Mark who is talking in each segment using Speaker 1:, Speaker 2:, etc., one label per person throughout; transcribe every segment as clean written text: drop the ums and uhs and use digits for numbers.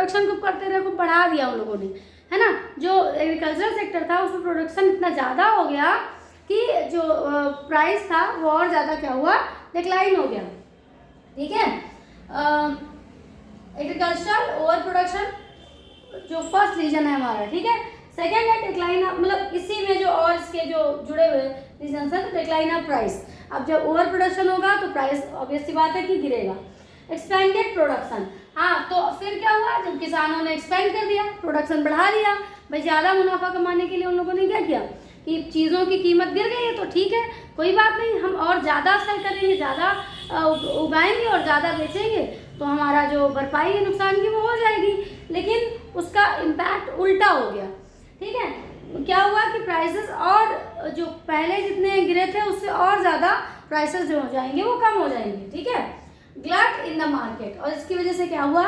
Speaker 1: Production खूब करते रहे, खूब बढ़ा दिया उन लोगों ने, है ना। जो एग्रीकल्चरल सेक्टर था उसमें प्रोडक्शन इतना ज़्यादा हो गया कि जो प्राइस था वो और ज़्यादा क्या हुआ, डिक्लाइन हो गया, ठीक है। एग्रीकल्चरल ओवर प्रोडक्शन जो फर्स्ट रीजन है हमारा, ठीक है। सेकेंड है डिक्लाइन, मतलब इसी में जो और इसके जो जुड़े हुए रीजन है, तो डिक्लाइन ऑफ प्राइस। अब जब ओवर प्रोडक्शन होगा तो प्राइस ऑब्वियस सी बात है कि गिरेगा। एक्सपेंडेड प्रोडक्शन, हाँ, तो फिर क्या हुआ, जब किसानों ने एक्सपेंड कर दिया, प्रोडक्शन बढ़ा दिया, भाई ज़्यादा मुनाफा कमाने के लिए उन लोगों ने क्या किया कि चीज़ों की कीमत गिर गई है तो ठीक है, कोई बात नहीं, हम और ज़्यादा सेल करेंगे, ज़्यादा उगाएंगे और ज़्यादा बेचेंगे, तो हमारा जो भरपाई है नुकसान की वो हो जाएगी। लेकिन उसका इम्पैक्ट उल्टा हो गया, ठीक है। क्या हुआ कि प्राइसेस और जो पहले जितने गिरे थे उससे और ज़्यादा प्राइसेस जो हो जाएंगे वो कम हो जाएंगे, ठीक है। ग्लट इन द मार्केट, और इसकी वजह से क्या हुआ,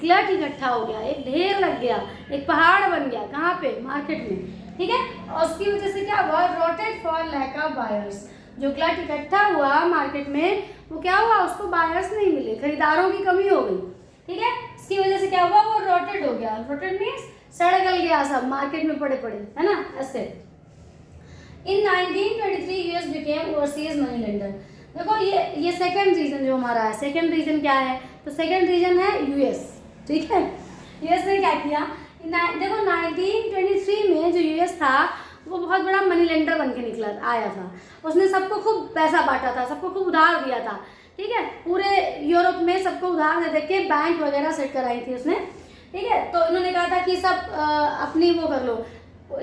Speaker 1: ग्लट इकट्ठा हो गया, एक ढेर लग गया, एक पहाड़ बन गया, कहाँ पे, मार्केट में, ठीक है। और उसकी वजह से क्या हुआ, rotted for lack of buyers, जो ग्लट इकट्ठा हुआ मार्केट में वो क्या हुआ, उसको बायर्स नहीं मिले, खरीदारों की कमी हो गई, ठीक है। इसकी वजह से क्या हुआ, वो रोटेड हो गया, रोटेड मीन्स सड़ गल गया, सब मार्केट में पड़े पड़े, है ना, ऐसे। इन 1923 US became overseas money lender. देखो ये सेकंड रीजन जो हमारा है, सेकंड रीजन क्या है, तो सेकंड रीजन है यूएस, ठीक है। यूएस ने क्या किया, देखो 1923 में जो यूएस था वो बहुत बड़ा मनी लेंडर बन के निकला आया था, उसने सबको खूब पैसा बांटा था, सबको खूब उधार दिया था, ठीक है। पूरे यूरोप में सबको उधार दे के बैंक वगैरह सेट कराई थी उसने, ठीक है। तो इन्होंने कहा था कि सब अपनी वो कर लो,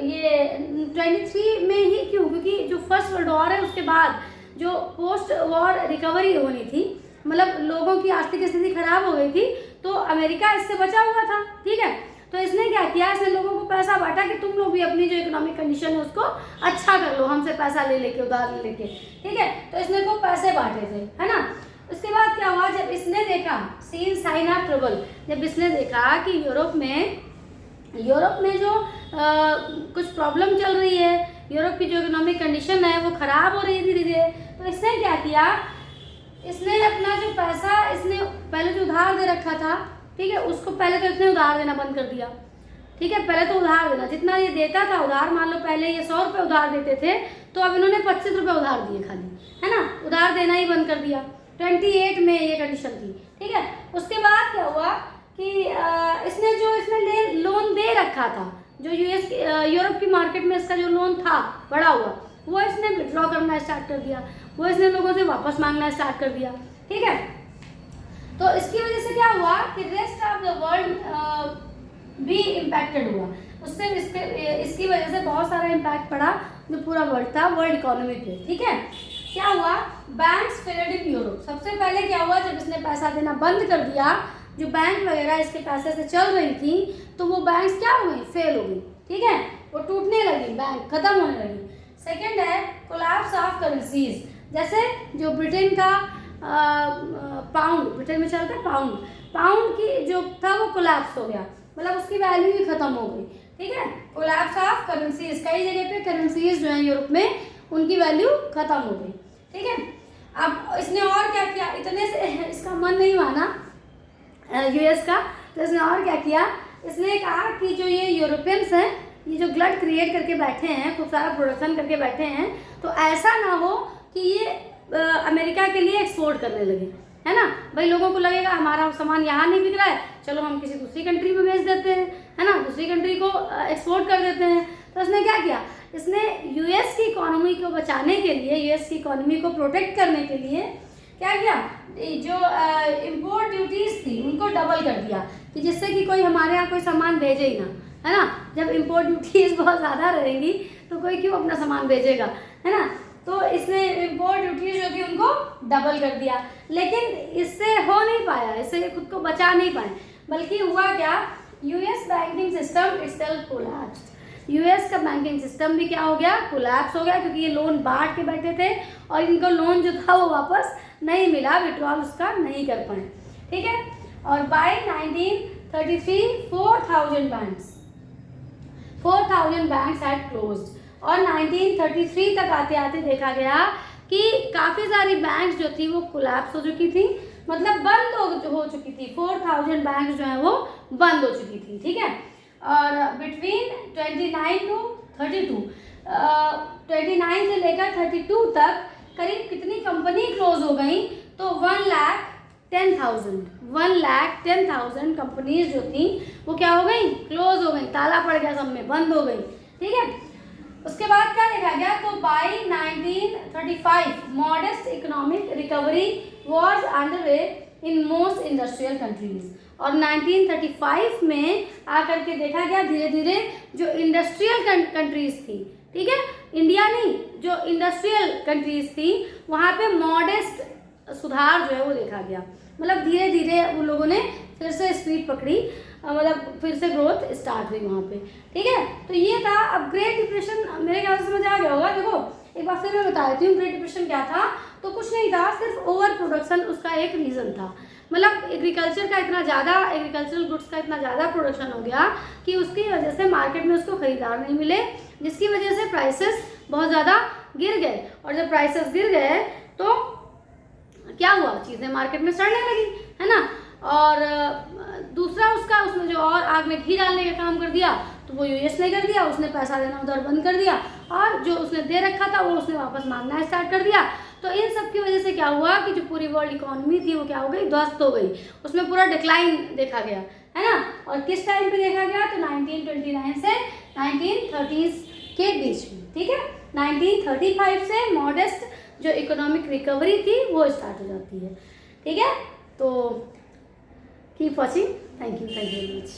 Speaker 1: ये 23 में ही क्यों, क्योंकि जो फर्स्ट वर्ल्ड वॉर है उसके बाद जो पोस्ट वॉर रिकवरी होनी थी, मतलब लोगों की आर्थिक स्थिति खराब हो गई थी, तो अमेरिका इससे बचा हुआ था, ठीक है। तो इसने क्या किया, इसने लोगों को पैसा बांटा कि तुम लोग भी अपनी जो इकोनॉमिक कंडीशन है उसको अच्छा कर लो, हमसे पैसा ले लेके, उधार ले लेके, ठीक है। तो इसने को पैसे बांटे थे, है ना। उसके बाद क्या हुआ, जब इसने देखा, सीन साइन ऑफ ट्रबल, जब इसने देखा कि यूरोप में जो कुछ प्रॉब्लम चल रही है, यूरोप की जो इकोनॉमिक कंडीशन है वो ख़राब हो रही है धीरे धीरे, तो इसने क्या किया, इसने अपना जो पैसा इसने पहले जो उधार दे रखा था, ठीक है, उसको पहले तो इसने उधार देना बंद कर दिया, ठीक है। पहले तो उधार देना, जितना ये देता था उधार, मान लो पहले ये 100 रुपये उधार देते थे, तो अब इन्होंने 25 रुपये उधार दिए खाली, है ना, उधार देना ही बंद कर दिया। 28 में ये कंडीशन थी, ठीक है। उसके बाद क्या हुआ कि इसने लोन दे रखा था, जो यूरोप की मार्केट में इसका जो लोन था बढ़ा हुआ, वो इसने विड्रॉ करना स्टार्ट कर दिया, वो इसने लोगों से वापस मांगना स्टार्ट कर दिया, ठीक है। तो इसकी वजह से क्या हुआ कि रेस्ट ऑफ द वर्ल्ड भी इम्पैक्टेड हुआ, उससे इसकी वजह से बहुत सारा इम्पैक्ट पड़ा जो पूरा वर्ल्ड था, वर्ल्ड इकोनॉमी पे, ठीक है। क्या हुआ, बैंक्स फेल्ड इन यूरोप। सबसे पहले क्या हुआ, जब इसने पैसा देना बंद कर दिया, जो बैंक वगैरह इसके पैसे से चल रही थी, तो वो बैंक्स क्या हो गई, फेल हो गई, ठीक है, वो टूटने लगी, बैंक खत्म होने लगी। सेकेंड है कोलैप्स ऑफ करेंसीज, जैसे जो ब्रिटेन का पाउंड, ब्रिटेन में चलता है पाउंड की जो था वो कोलैप्स हो गया, मतलब उसकी वैल्यू ही खत्म हो गई, ठीक है। कोलैप्स ऑफ करेंसीज, कई जगह पे करेंसीज जो है यूरोप में उनकी वैल्यू खत्म हो गई, ठीक है। अब इसने और क्या किया, इतने से इसका मन नहीं माना यूएस का, तो इसने और क्या किया, इसने कहा कि जो ये यूरोपियंस हैं, ये जो ग्लट क्रिएट करके बैठे हैं, खूब सारा प्रोडक्शन करके बैठे हैं, तो ऐसा ना हो कि ये अमेरिका के लिए एक्सपोर्ट करने लगे, है ना। भाई लोगों को लगेगा हमारा सामान यहाँ नहीं बिक रहा है, चलो हम किसी दूसरी कंट्री में बेच देते हैं, है ना, दूसरी कंट्री को एक्सपोर्ट कर देते हैं। तो इसने क्या किया, इसने यूएस की इकोनॉमी को बचाने के लिए, यूएस की इकोनॉमी को प्रोटेक्ट करने के लिए क्या किया, जो इम्पोर्ट ड्यूटीज़ थी उनको डबल कर दिया, कि जिससे कि कोई हमारे यहाँ कोई सामान भेजे ही ना, है ना। जब इम्पोर्ट ड्यूटीज़ बहुत ज़्यादा रहेंगी तो कोई क्यों अपना सामान भेजेगा, है ना। तो इसने इम्पोर्ट ड्यूटीज़ जो थी उनको डबल कर दिया, लेकिन इससे हो नहीं पाया, इससे खुद को बचा नहीं पाए, बल्कि हुआ क्या, US banking system itself collapsed. US का बैंकिंग सिस्टम भी क्या हो गया, कोलैप्स हो गया, क्योंकि ये लोन बांट के बैठे थे और इनको लोन जो था वो वापस नहीं मिला, विड्रॉल उसका नहीं कर पाए, ठीक है। और बाय 1933 4,000 बैंक्स हैड क्लोज्ड, और 1933 तक आते आते देखा गया कि काफ़ी सारी बैंक्स जो थी वो कोलैप्स हो चुकी थी, मतलब बंद हो चुकी थी। 4,000 बैंक्स जो है वो बंद हो चुकी थी, ठीक है। और बिटवीन 29 टू 32, 29 से लेकर 32 तक करीब कितनी कंपनी क्लोज हो गई, तो 1,10,000 कंपनीज जो थी वो क्या हो गई, क्लोज हो गई, ताला पड़ गया, सब में बंद हो गई, ठीक है। उसके बाद क्या देखा गया, तो by 1935 modest economic recovery was underway in most industrial countries. और 1935 में आकर के देखा गया धीरे धीरे जो इंडस्ट्रियल कंट्रीज थी, ठीक है, इंडिया नहीं, जो इंडस्ट्रियल कंट्रीज थी वहाँ पे मॉडेस्ट सुधार जो है वो देखा गया, मतलब धीरे धीरे उन लोगों ने फिर से स्पीड पकड़ी, मतलब फिर से ग्रोथ स्टार्ट हुई वहाँ पे, ठीक है। तो ये था। अब ग्रेट डिप्रेशन मेरे ख्याल से समझ आ गया होगा। देखो एक बार फिर मैं बता देती हूँ, ग्रेट डिप्रेशन क्या था, तो कुछ नहीं था, सिर्फ ओवर प्रोडक्शन उसका एक रीज़न था। मतलब एग्रीकल्चर का इतना ज़्यादा, एग्रीकल्चरल गुड्स का इतना ज़्यादा प्रोडक्शन हो गया कि उसकी वजह से मार्केट में उसको खरीदार नहीं मिले, जिसकी वजह से प्राइसेस बहुत ज़्यादा गिर गए। और जब प्राइसेस गिर गए तो क्या हुआ, चीज़ें मार्केट में सड़ने लगी, है ना। और दूसरा उसने जो और आग में घी डालने का काम कर दिया, तो वो यूएस ने कर दिया, उसने पैसा देना उधर बंद कर दिया, और जो उसने दे रखा था वो उसने वापस मांगना स्टार्ट कर दिया। तो इन सब की वजह से क्या हुआ कि जो पूरी वर्ल्ड इकोनॉमी थी वो क्या हो गई, ध्वस्त हो गई, उसमें पूरा डिक्लाइन देखा गया, है ना। और किस टाइम पे देखा गया, तो 1929 से 1930s के बीच में, ठीक है। 1935 से मॉडेस्ट जो इकोनॉमिक रिकवरी थी वो स्टार्ट हो जाती है, ठीक है। तो keep watching, thank you very much.